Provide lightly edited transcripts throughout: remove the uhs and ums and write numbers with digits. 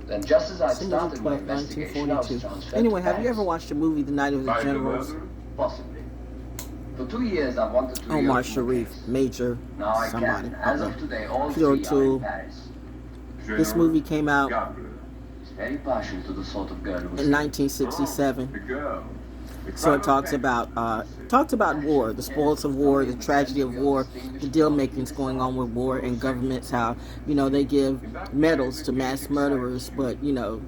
Then just as I started my investigation, I was transferred Anyway, to have you Paris. ever watched the movie The Night of the Generals? Possibly. For 2 years, I've wanted to Omar reopen the Sharif, case. Major, Now I somebody. can. As of today, all Pure three are Tool. in Paris. This movie came out He's very partial to the sort of girl who was in 1967. The girl. So it talks about war, the spoils of war, the tragedy of war, the deal makings going on with war and governments, how, you know, they give medals to mass murderers, but, you know,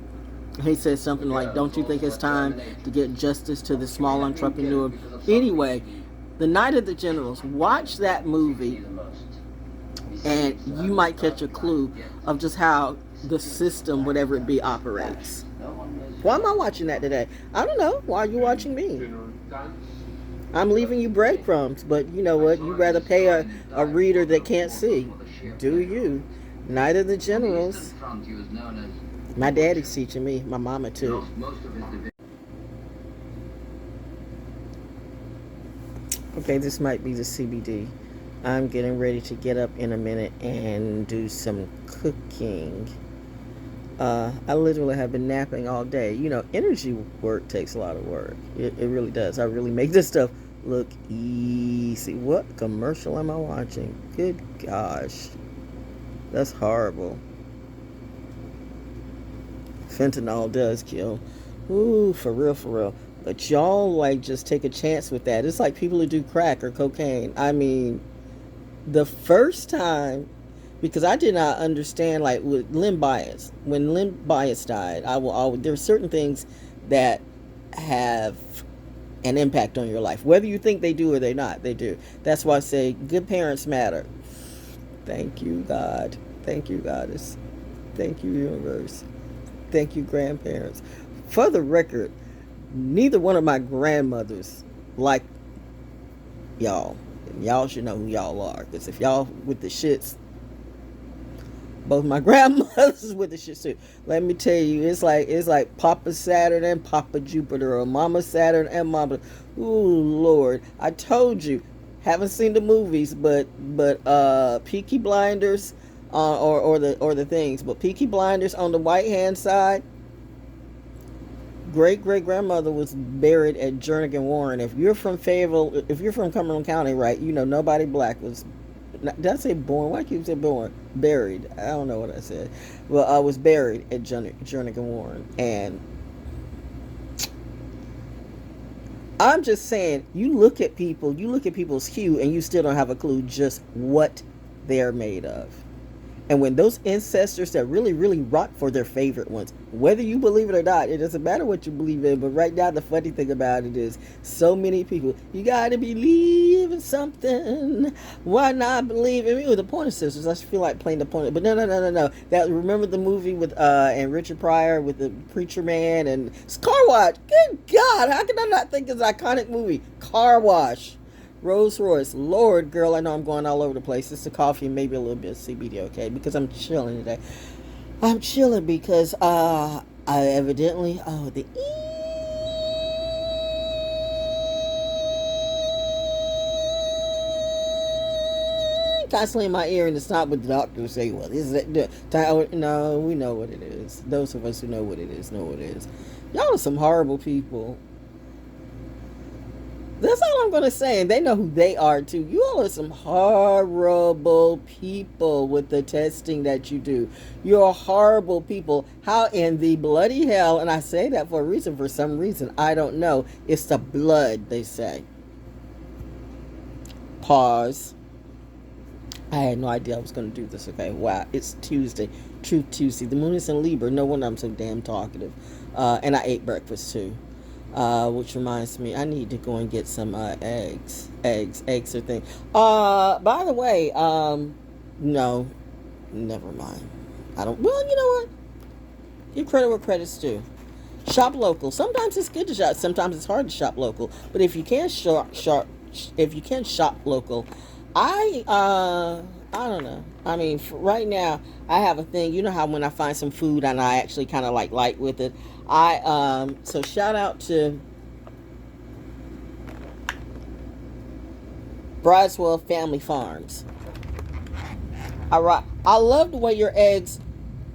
he says something like, don't you think it's time to get justice to the small entrepreneur? Anyway, The Night of the Generals, watch that movie and you might catch a clue of just how the system, whatever it be, operates. Why am I watching that today? I don't know. Why are you watching me? I'm leaving you breadcrumbs, but you know what? You'd rather pay a reader that can't see. Do you? Night of the Generals. My daddy's teaching me. My mama too. Okay, this might be the CBD. I'm getting ready to get up in a minute and do some cooking. I literally have been napping all day. You know, energy work takes a lot of work. It really does. I really make this stuff look easy. What commercial am I watching? Good gosh. That's horrible. Fentanyl does kill. Ooh, for real, for real. But y'all, like, just take a chance with that. It's like people who do crack or cocaine. I mean, the first time, because I did not understand, like, with Len Bias. When Len Bias died, there are certain things that have an impact on your life. Whether you think they do or they're not, they do. That's why I say good parents matter. Thank you, God. Thank you, Goddess. Thank you, universe. Thank you, grandparents. For the record, neither one of my grandmothers like y'all. And y'all should know who y'all are. Because if y'all with the shits, both my grandmothers with the shits too. Let me tell you, it's like Papa Saturn and Papa Jupiter, or Mama Saturn and Mama. Ooh, Lord. I told you. Haven't seen the movies, but Peaky Blinders, or the things, but Peaky Blinders on the right hand side. Great grandmother was buried at Jernigan Warren. If you're from Fayetteville, if you're from Cumberland County, right, you know nobody black was. Did I say born? Why can't you say born? Buried. I don't know what I said. Well, I was buried at Jernigan Warren, and I'm just saying, you look at people's hue, and you still don't have a clue just what they're made of. And when those ancestors that really, really rock for their favorite ones, whether you believe it or not, it doesn't matter what you believe in. But right now, the funny thing about it is, so many people, you gotta believe in something. Why not believe in me? With the Pointer Sisters, I feel like playing the Pointer. But no. That, remember the movie with and Richard Pryor with the Preacher Man and Car Wash? Good God, how can I not think it's an iconic movie? Car Wash. Rolls Royce. Lord, girl, I know I'm going all over the place. It's the coffee and maybe a little bit of CBD, okay? Because I'm chilling today. I'm chilling because I evidently, the constantly in my ear, and it's not what the doctors say. Well, is that no? We know what it is. Those of us who know what it is know what it is. Y'all are some horrible people. That's all I'm going to say. And they know who they are, too. You all are some horrible people with the testing that you do. You're horrible people. How in the bloody hell, and I say that for a reason, for some reason, I don't know. It's the blood, they say. Pause. I had no idea I was going to do this. Okay, wow. It's Tuesday. Truth Tuesday. The moon is in Libra. No wonder I'm so damn talkative. And I ate breakfast, too. Which reminds me, I need to go and get some eggs. Eggs are thing. By the way, no, never mind. I don't. Well, you know what? Give credit where credit's due. Shop local. Sometimes it's good to shop. Sometimes it's hard to shop local. But if you can shop local, I don't know. I mean, right now I have a thing. You know how when I find some food and I actually kind of like light with it. So shout out to Brideswell Family Farms. All right. I love the way your eggs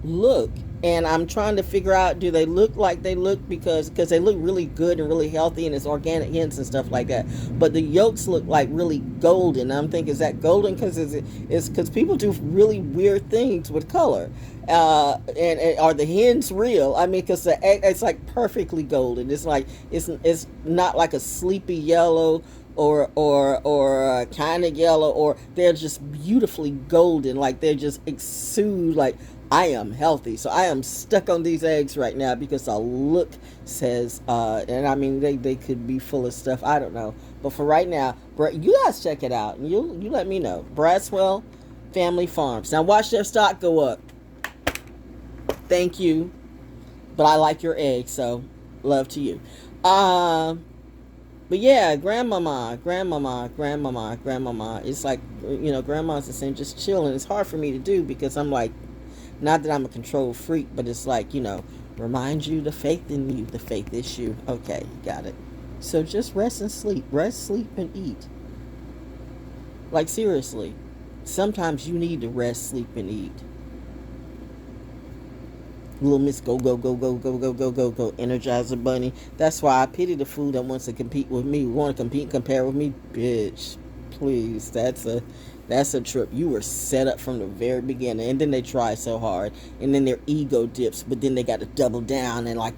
look. And I'm trying to figure out, do they look like they look, because they look really good and really healthy and it's organic hens and stuff like that, but the yolks look like really golden. I'm thinking, is that golden because it's because people do really weird things with color, and are the hens real? I mean, because the egg, it's like perfectly golden. It's like it's not like a sleepy yellow or kind of yellow, or they're just beautifully golden, like they just exude like I am healthy. So I am stuck on these eggs right now because the look says, and I mean, they could be full of stuff. I don't know. But for right now, you guys check it out and you let me know. Bradswell Family Farms. Now watch their stock go up. Thank you. But I like your eggs, so love to you. But yeah, grandmama. It's like, grandma's the same, just chilling. It's hard for me to do because I'm like, not that I'm a control freak, but it's like, remind you the faith in you, the faith issue. Okay, got it. So just rest and sleep. Rest, sleep, and eat. Like, seriously. Sometimes you need to rest, sleep, and eat. Little Miss Go, Energizer Bunny. That's why I pity the fool that wants to compete with me. Want to compete and compare with me? Bitch, please. That's a trip. You were set up from the very beginning, and then they try so hard, and then their ego dips, but then they got to double down and, like,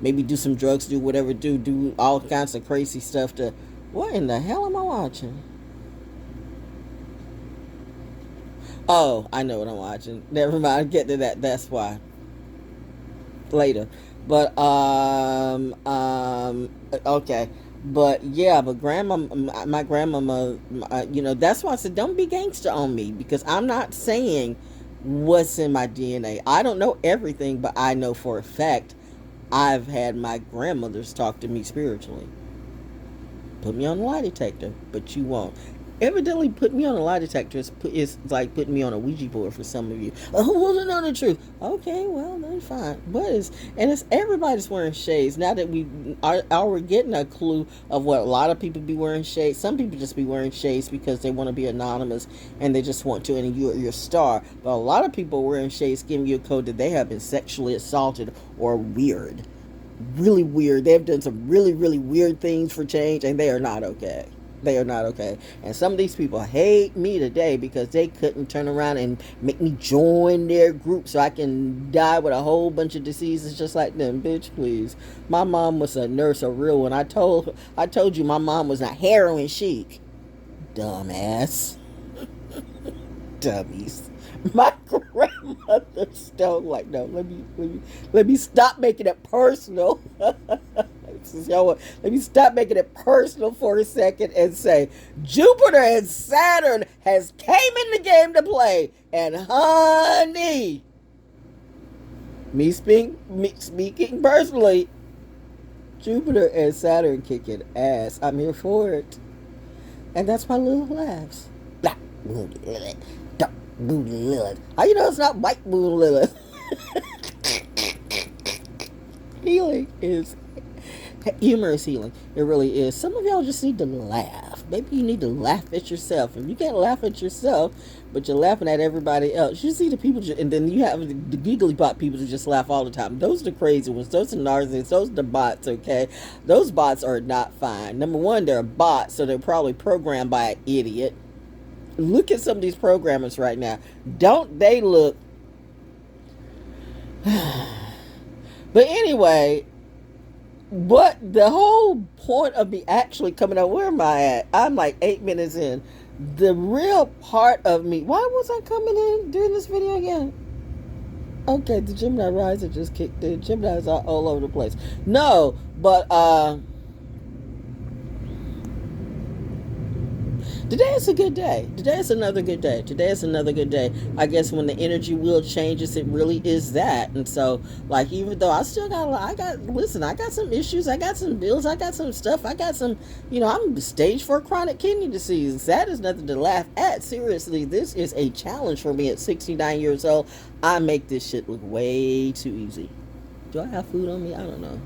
maybe do some drugs, do whatever, do all kinds of crazy stuff to... What in the hell am I watching? Oh, I know what I'm watching. Never mind. Get to that. That's why. Later. But, okay. But yeah, but my grandmama, that's why I said don't be gangster on me, because I'm not saying what's in my DNA. I don't know everything, but I know for a fact I've had my grandmothers talk to me spiritually. Put me on a lie detector, but you won't. Evidently, put me on a lie detector is like putting me on a Ouija board for some of you. Oh, well, to know the truth. Okay, well, that's fine. But it's everybody's wearing shades. Now that we're getting a clue of what a lot of people be wearing shades. Some people just be wearing shades because they want to be anonymous and they just want to, and you're your star. But a lot of people wearing shades giving you a code that they have been sexually assaulted or weird. Really weird. They've done some really, really weird things for change, and they are not okay. They are not okay. And some of these people hate me today because they couldn't turn around and make me join their group so I can die with a whole bunch of diseases just like them. Bitch, please. My mom was a nurse, a real one. I told you my mom was not heroin chic. Dumbass. Dummies. My grandmother stole, like, no, let me stop making it personal. Let me stop making it personal for a second and say Jupiter and Saturn has came in the game to play, and honey, me speaking personally, Jupiter and Saturn kicking ass. I'm here for it, and that's why Lilith laughs. Black Moon Lilith, Dark Moon Lilith. How you know it's not White Moon Lilith? Healing is... Humor is healing. It really is. Some of y'all just need to laugh. Maybe you need to laugh at yourself. If you can't laugh at yourself, but you're laughing at everybody else, you see the people, and then you have the giggly bot people who just laugh all the time. Those are the crazy ones. Those are narcissists. Those are the bots, okay? Those bots are not fine. Number one, they're bots, so they're probably programmed by an idiot. Look at some of these programmers right now. Don't they look... But anyway... But the whole point of me actually coming out, where am I at? I'm like 8 minutes in. The real part of me, why was I coming in doing this video again? Okay, the Gemini Riser just kicked in. Gemini's all over the place. No, but today is a good day. Today is another good day. Today is another good day. I guess when the energy wheel changes, it really is that. And so, like, even though I still I got some issues. I got some bills. I got some stuff. I got some, I'm stage 4 chronic kidney disease. That is nothing to laugh at. Seriously, this is a challenge for me at 69 years old. I make this shit look way too easy. Do I have food on me? I don't know.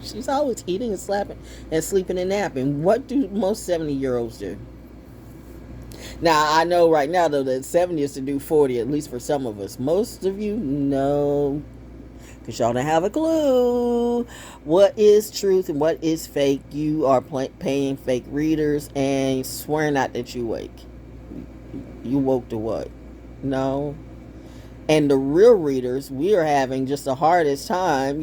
She's always eating and slapping and sleeping and napping. What do most 70-year-olds do? Now, I know right now, though, that 70 is to do 40, at least for some of us. Most of you, no. Because y'all don't have a clue what is truth and what is fake. You are paying fake readers and swearing not that you wake. You woke to what? No. And the real readers, we are having just the hardest time,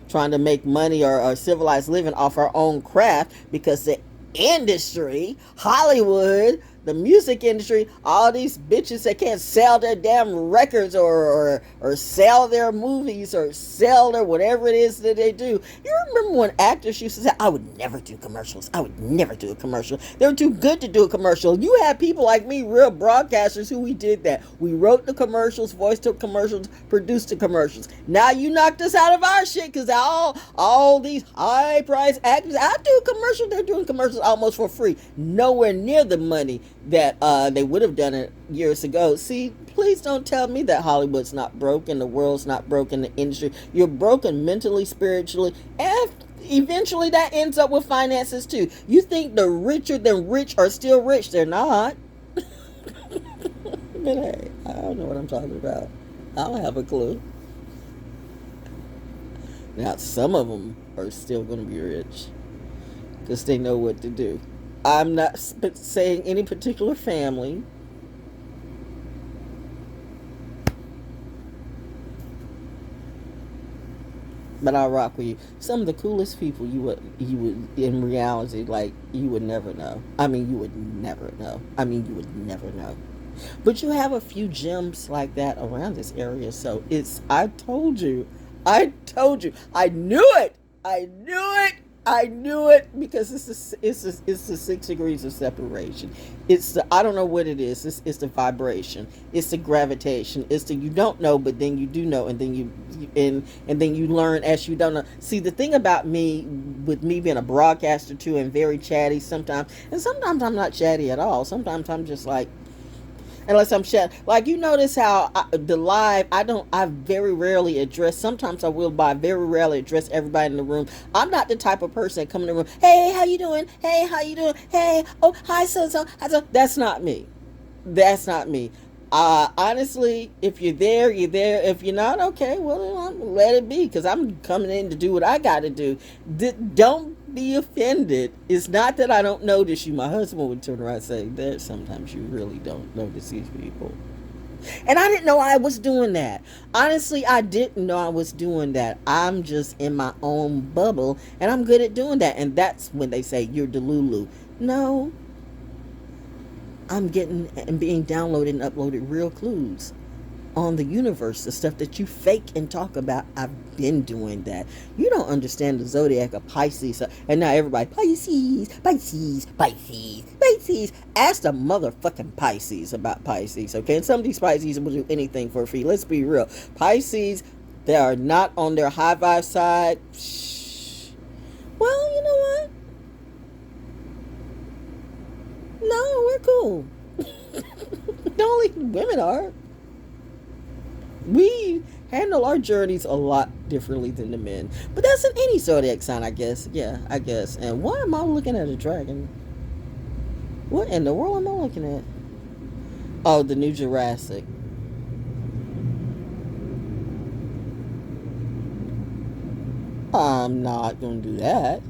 trying to make money or civilized living off our own craft, because the industry, Hollywood, the music industry, all these bitches that can't sell their damn records or sell their movies or sell their whatever it is that they do. You remember when actors used to say, I would never do commercials. I would never do a commercial. They were too good to do a commercial. You had people like me, real broadcasters, who we did that. We wrote the commercials, voiced the commercials, produced the commercials. Now you knocked us out of our shit, because all these high price actors, I do commercials, they're doing commercials almost for free. Nowhere near the money that they would have done it years ago. See, please don't tell me that Hollywood's not broken, the world's not broken, the industry. You're broken mentally, spiritually, and eventually that ends up with finances too. You think the richer than rich are still rich. They're not. But hey, I don't know what I'm talking about. I don't have a clue. Now, some of them are still going to be rich because they know what to do. I'm not saying any particular family. But I'll rock with you. Some of the coolest people you would in reality, like, you would never know. You would never know. But you have a few gems like that around this area. So I told you. I knew it. I knew it, because it's the 6 degrees of separation. I don't know what it is. It's the vibration. It's the gravitation. It's the you don't know, but then you do know, and then and then you learn as you don't know. See, the thing about me, with me being a broadcaster too, and very chatty sometimes, and sometimes I'm not chatty at all. Sometimes I'm just like, unless I'm shut. Like, you notice how the live, I very rarely address, sometimes I will, but I very rarely address everybody in the room. I'm not the type of person that come in the room, hey, how you doing? Hey, how you doing? Hey, oh, hi, so. That's not me. Honestly, if you're there, you're there. If you're not, okay, well, let it be, because I'm coming in to do what I got to do. Don't be offended. It's not that I don't notice you. My husband would turn around and say, there's sometimes you really don't notice these people. And I didn't know I was doing that. Honestly, I didn't know I was doing that. I'm just in my own bubble, and I'm good at doing that. And that's when they say, you're Delulu. No. I'm getting and being downloaded and uploaded real clues on the universe, the stuff that you fake and talk about. I've been doing that. You don't understand the zodiac of Pisces, and now everybody, Pisces. Ask the motherfucking Pisces about Pisces, okay? And some of these Pisces will do anything for free. Let's be real. Pisces, they are not on their high vibe side. Well, you know what? No, we're cool. The only women are. We handle our journeys a lot differently than the men. But that's in any zodiac sign, I guess. Yeah, I guess. And why am I looking at a dragon? What in the world am I looking at? Oh, the new Jurassic. I'm not going to do that.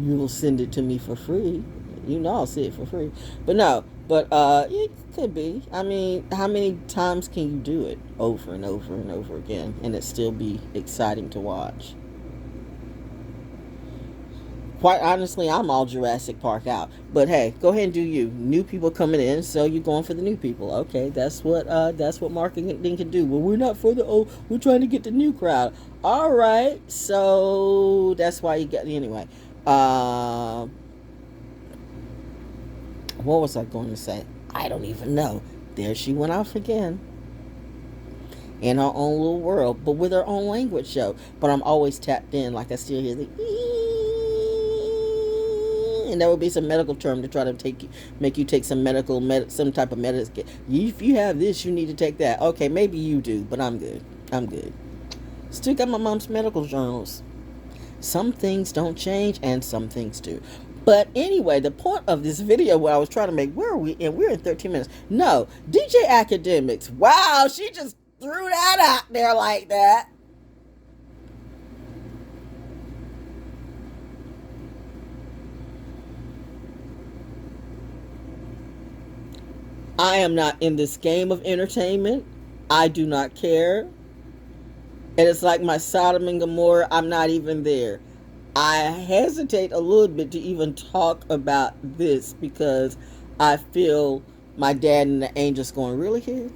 You'll send it to me for free. You know I'll see it for free. But no, it could be. How many times can you do it over and over and over again and it still be exciting to watch? Quite honestly, I'm all Jurassic Park out. But hey, go ahead and do you. New people coming in, so you're going for the new people. Okay, that's what marketing can do. Well, we're not for we're trying to get the new crowd. All right, so that's why you get anyway. What was I going to say? I don't even know. There she went off again. In her own little world, but with her own language show. But I'm always tapped in, like I still hear the and there will be some medical term to try to make you take some some type of medicine. If you have this, you need to take that. Okay, maybe you do, but I'm good. Still got my mom's medical journals. Some things don't change, and some things do. But anyway, the point of this video, what I was trying to make, where are we? And we're in 13 minutes. No, DJ Academics. Wow, she just threw that out there like that. I am not in this game of entertainment. I do not care. And it's like my Sodom and Gomorrah, I'm not even there. I hesitate a little bit to even talk about this because I feel my dad and the angels going, really, kid?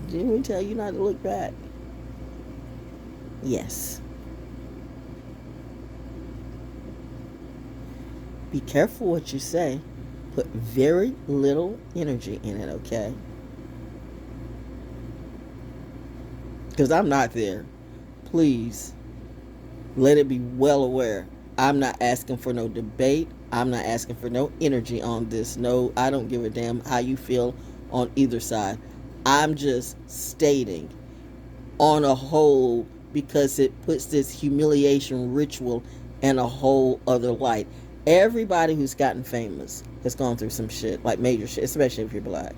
Didn't we tell you not to look back? Yes. Be careful what you say. Put very little energy in it, okay? Because I'm not there. Please, let it be well aware. I'm not asking for no debate. I'm not asking for no energy on this. No, I don't give a damn how you feel on either side. I'm just stating on a whole because it puts this humiliation ritual in a whole other light. Everybody who's gotten famous has gone through some shit, like major shit, especially if you're black.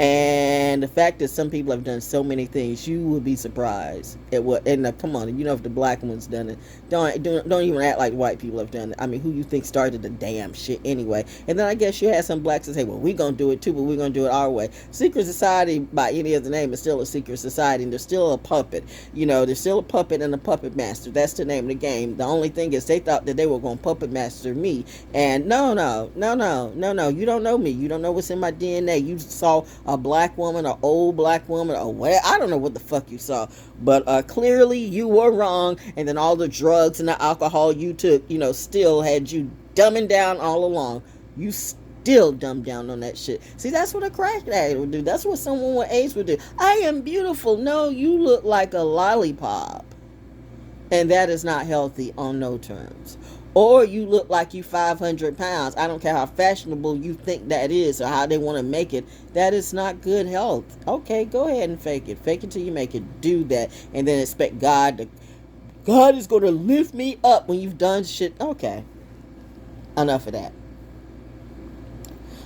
And the fact that some people have done so many things, you would be surprised at what. And come on, you know, if the black one's done it, don't even act like white people have done it. I mean, who you think started the damn shit anyway? And then I guess you had some blacks that say, well, we're gonna do it too, but we're gonna do it our way. Secret society, by any other name, is still a secret society, and there's still a puppet. You know, there's still a puppet and a puppet master. That's the name of the game. The only thing is, they thought that they were gonna puppet master me, and no, you don't know me. You don't know what's in my DNA. You saw a black woman, an old black woman, or what? I don't know what the fuck you saw, but clearly you were wrong. And then all the drugs and the alcohol you took, you know, still had you dumbing down all along. You still dumbed down on that shit. See, that's what a crack addict would do. That's what someone with AIDS would do. I am beautiful. No, you look like a lollipop, and that is not healthy on no terms. Or you look like you 500 pounds. I don't care how fashionable you think that is or how they want to make it. That is not good health. Okay, go ahead and fake it. Fake it till you make it. Do that. And then expect God is going to lift me up when you've done shit. Okay. Enough of that.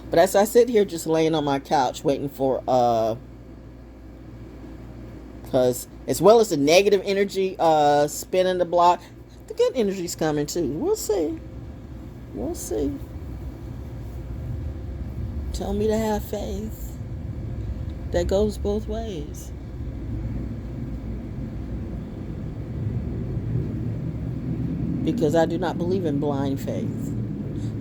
But as I sit here just laying on my couch waiting for, because as well as the negative energy spinning the block, the good energy's coming too. We'll see. Tell me to have faith. That goes both ways. Because I do not believe in blind faith.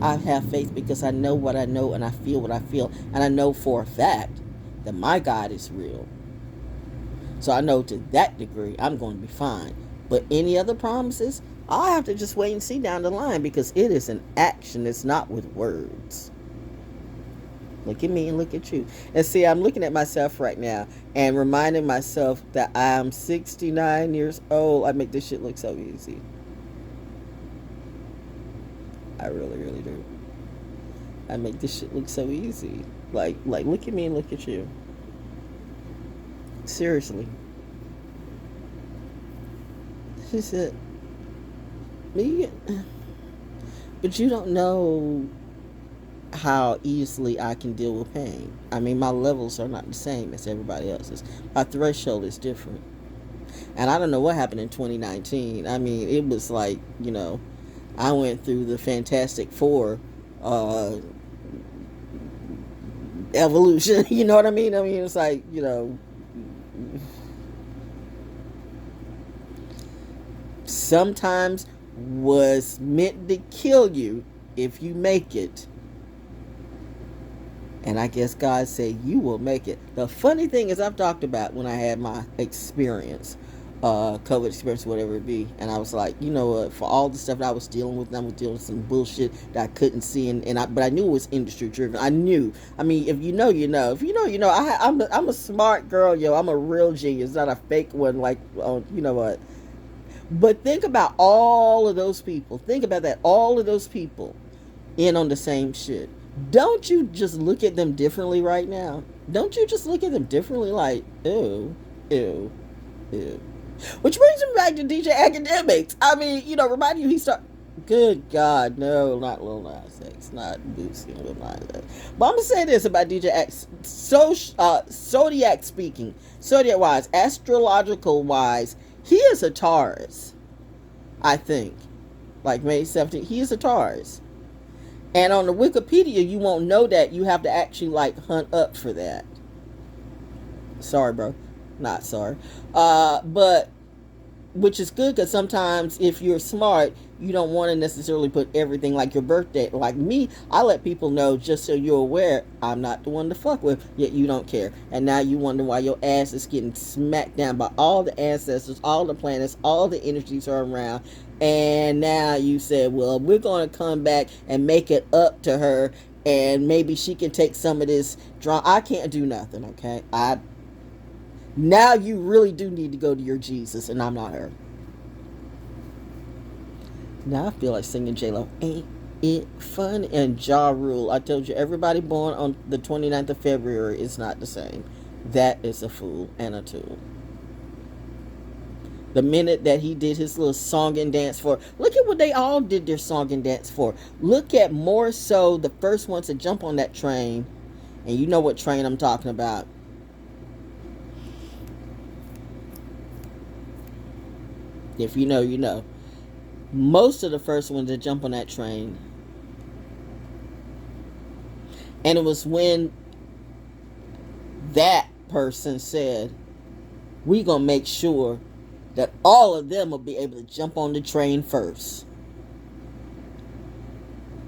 I have faith because I know what I know and I feel what I feel. And I know for a fact that my God is real. So I know to that degree I'm going to be fine. But any other promises, I'll have to just wait and see down the line because it is an action. It's not with words. Look at me and look at you. And see, I'm looking at myself right now and reminding myself that I'm 69 years old. I make this shit look so easy. I really, really do. I make this shit look so easy. Like look at me and look at you. Seriously. She said, me, but you don't know how easily I can deal with pain. I mean, my levels are not the same as everybody else's. My threshold is different. And I don't know what happened in 2019. I mean, it was like, you know, I went through the Fantastic Four evolution. You know what I mean? I mean, it's like, you know, sometimes was meant to kill you if you make it. And I guess God said, you will make it. The funny thing is, I've talked about when I had my experience, COVID experience, whatever it be. And I was like, you know what, for all the stuff that I was dealing with, I was dealing with some bullshit that I couldn't see. But I knew it was industry driven. I knew. I mean, if you know, you know. If you know, you know. I'm a smart girl, yo. I'm a real genius, not a fake one like, you know what. But think about all of those people. Think about that. All of those people in on the same shit. Don't you just look at them differently right now? Don't you just look at them differently like, ew, ew, ew. Which brings me back to DJ Academics. I mean, you know, remind you, he started, Good God, no, not Lil Nas X, not Boosie and Lil Nas X. But I'm gonna say this about DJ X. So, zodiac speaking, zodiac wise, astrological wise, he is a Taurus. I think, like May 17th, he is a Taurus. And on the Wikipedia, you won't know that. You have to actually like hunt up for that. Sorry, bro, not sorry. But which is good because sometimes if you're smart, you don't want to necessarily put everything like your birthday. Like me, I let people know just so you're aware I'm not the one to fuck with, yet you don't care. And now you wonder why your ass is getting smacked down by all the ancestors, all the planets, all the energies are around. And now you said, well, we're going to come back and make it up to her, and maybe she can take some of this drama. I can't do nothing, okay? Now you really do need to go to your Jesus, and I'm not her. Now I feel like singing J-Lo. Ain't it fun? And Ja Rule. I told you, everybody born on the 29th of February is not the same. That is a fool and a tool. The minute that he did his little song and dance for, look at what they all did their song and dance for. Look at more so the first ones to jump on that train. And you know what train I'm talking about. If you know, you know. Most of the first ones to jump on that train. And it was when that person said, we gonna make sure that all of them will be able to jump on the train first.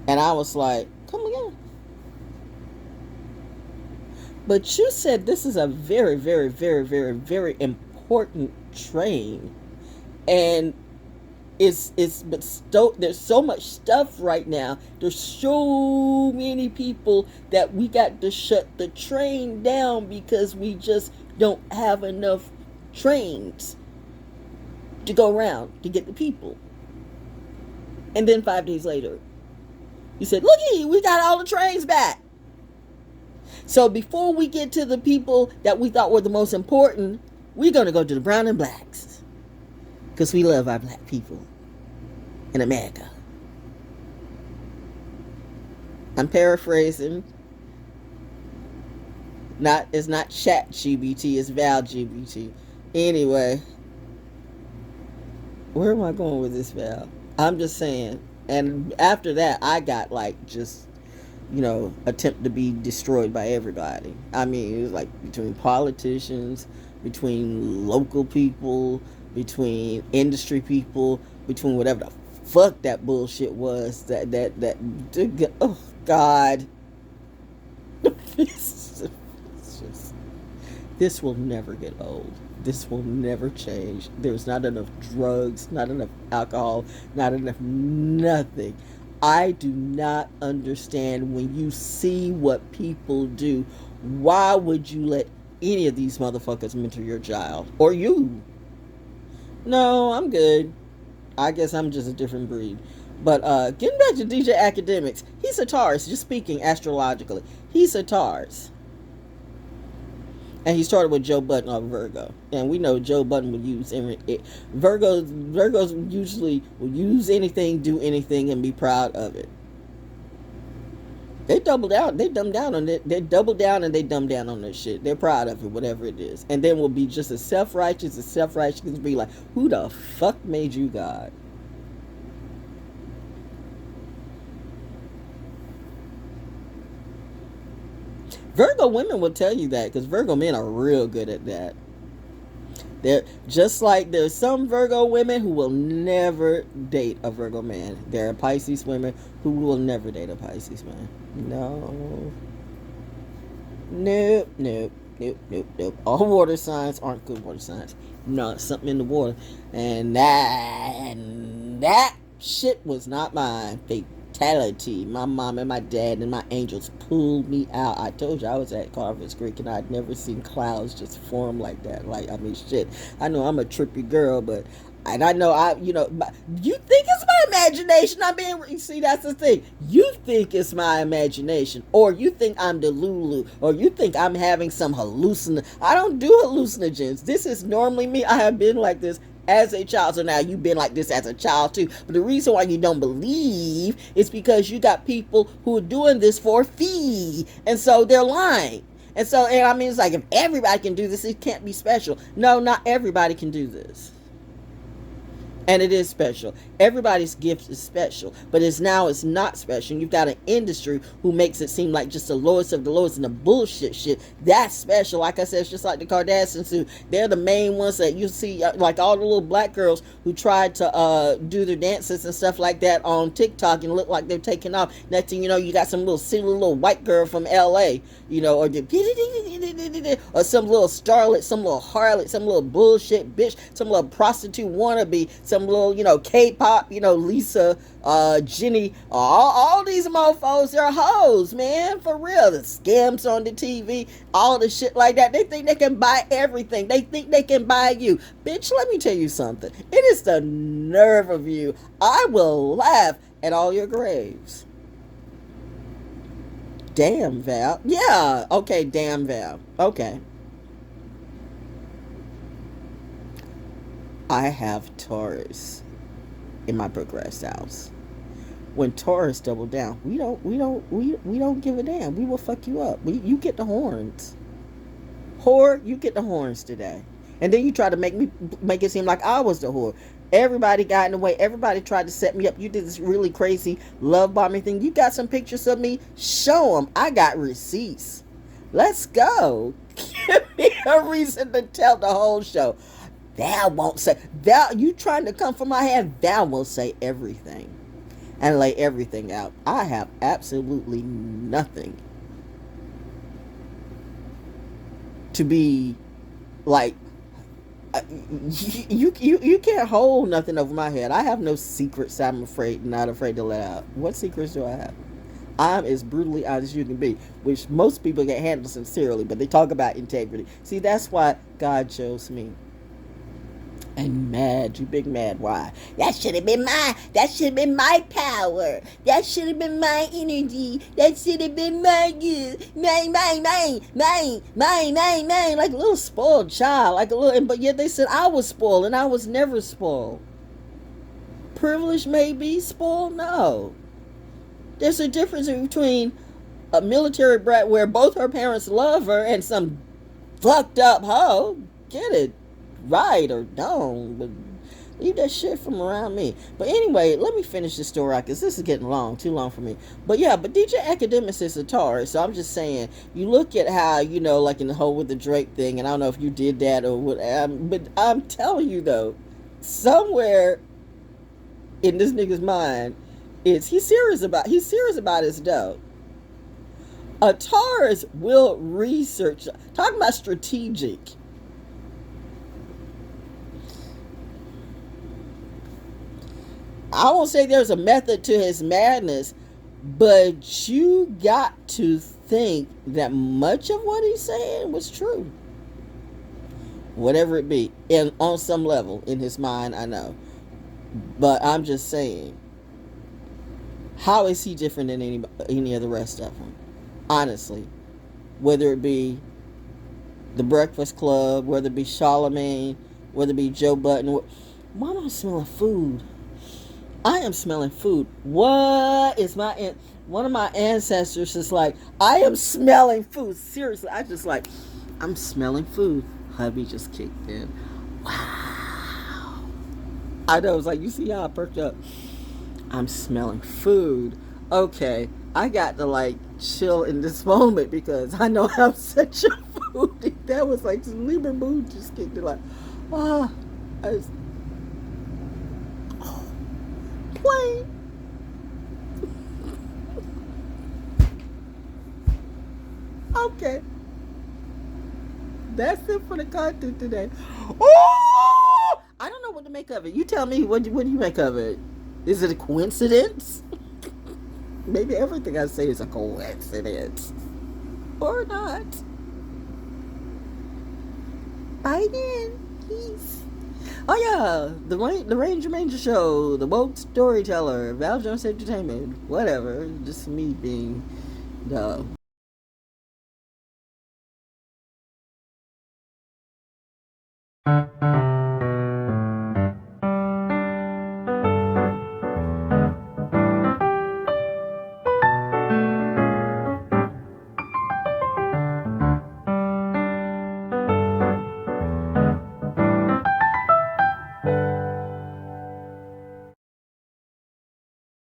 And I was like, come again. But you said this is a very, very, very, very, very important train. And there's so much stuff right now. There's so many people that we got to shut the train down because we just don't have enough trains to go around to get the people. And then 5 days later, you said, looky, we got all the trains back. So before we get to the people that we thought were the most important, we're going to go to the brown and blacks. Because we love our black people in America. I'm paraphrasing. It's not chat GBT, it's Val GBT. Anyway, where am I going with this, Val? I'm just saying. And after that, I got like just, attempt to be destroyed by everybody. I mean, it was like between politicians, between local people, between industry people, between whatever the fuck that bullshit was. That oh God. This will never get old. This will never change. There's not enough drugs, not enough alcohol, not enough nothing. I do not understand when you see what people do. Why would you let any of these motherfuckers mentor your child? Or you? No, I'm good. I guess I'm just a different breed. But getting back to DJ Academics, he's a Taurus, just speaking astrologically. He's a Taurus. And he started with Joe Budden of Virgo. And we know Joe Budden would use Virgos usually will use anything, do anything, and be proud of it. They double down. They dumb down on it. They double down and they dumb down on this shit. They're proud of it, whatever it is. And then will be just as self-righteous can be like, who the fuck made you God? Virgo women will tell you that because Virgo men are real good at that. They're just like there's some Virgo women who will never date a Virgo man. There are Pisces women who will never date a Pisces man. No. Nope. All water signs aren't good water signs. No, it's something in the water. And that shit was not mine. Fatality. My mom and my dad and my angels pulled me out. I told you I was at Carver's Creek and I'd never seen clouds just form like that. Shit. I know I'm a trippy girl, but And I know you think it's my imagination. See, that's the thing. You think it's my imagination, or you think I'm Delulu, or you think I'm having some I don't do hallucinogens. This is normally me. I have been like this as a child. So now you've been like this as a child too. But the reason why you don't believe is because you got people who are doing this for a fee, and so they're lying. And I mean, it's like, if everybody can do this, it can't be special. No, not everybody can do this. And it is special. Everybody's gift is special, but it's not special. You've got an industry who makes it seem like just the lowest of the lowest and the bullshit shit. That's special. Like I said, it's just like the Kardashians, who they're the main ones that you see, like all the little black girls who tried to do their dances and stuff like that on TikTok and look like they're taking off. Next thing you know, you got some little silly little white girl from LA, or some little starlet, some little harlot, some little bullshit bitch, some little prostitute wannabe, some little, K-pop, Lisa, Jenny, all these mofos, they're hoes, man, for real. The scams on the TV, all the shit like that. They think they can buy everything. They think they can buy you. Bitch, let me tell you something. It is the nerve of you. I will laugh at all your graves. Damn, Val. Yeah, okay, damn, Val. Okay. I have Taurus in my progressed house. When Taurus double down, we don't give a damn. We will fuck you up. You get the horns. Whore, you get the horns today. And then you try to make it seem like I was the whore. Everybody got in the way. Everybody tried to set me up. You did this really crazy love bombing thing. You got some pictures of me? Show them. I got receipts. Let's go. Give me a reason to tell the whole show. Thou won't say. You trying to come for my hand? Thou will say everything and lay everything out. I have absolutely nothing to be like. You can't hold nothing over my head. I have no secrets I'm not afraid to let out. What secrets do I have? I'm as brutally honest as you can be, which most people can handle sincerely, but they talk about integrity. See, that's why God chose me. And mad, you big mad. Why? That should have been my power. That should have been my energy. That should have been my good. Mine. Like a little spoiled child. But yet they said I was spoiled, and I was never spoiled. Privileged maybe, spoiled no. There's a difference between a military brat where both her parents love her and some fucked up hoe. Get it right or don't, but leave that shit from around me. But anyway, let me finish this story because this is getting too long for me. But yeah, but DJ Academics is a Taurus, so I'm just saying, you look at how, like in the whole with the Drake thing, and I don't know if you did that or what, but I'm telling you though, somewhere in this nigga's mind, he's serious about his dough. A Taurus will research, talking about strategic. I won't say there's a method to his madness, but you got to think that much of what he's saying was true. Whatever it be, and on some level in his mind, I know. But I'm just saying, how is he different than any of the rest of them? Honestly, whether it be the Breakfast Club, whether it be Charlemagne, whether it be Joe Budden. Why am I smelling food? I am smelling food. What is one of my ancestors is like, I am smelling food. Seriously, I'm smelling food. Hubby just kicked in. Wow. I know, it's like, you see how I perked up. I'm smelling food. Okay, I got to chill in this moment because I know I'm such a foodie. That was like some Libra mood just kicked in. Plain. Okay. That's it for the content today. Oh! I don't know what to make of it. You tell me, what do you make of it? Is it a coincidence? Maybe everything I say is a coincidence. Or not. Bye then. Peace. Oh yeah, the Ranger Show, the Woke Storyteller, ValJones Entertainment, whatever. Just me being the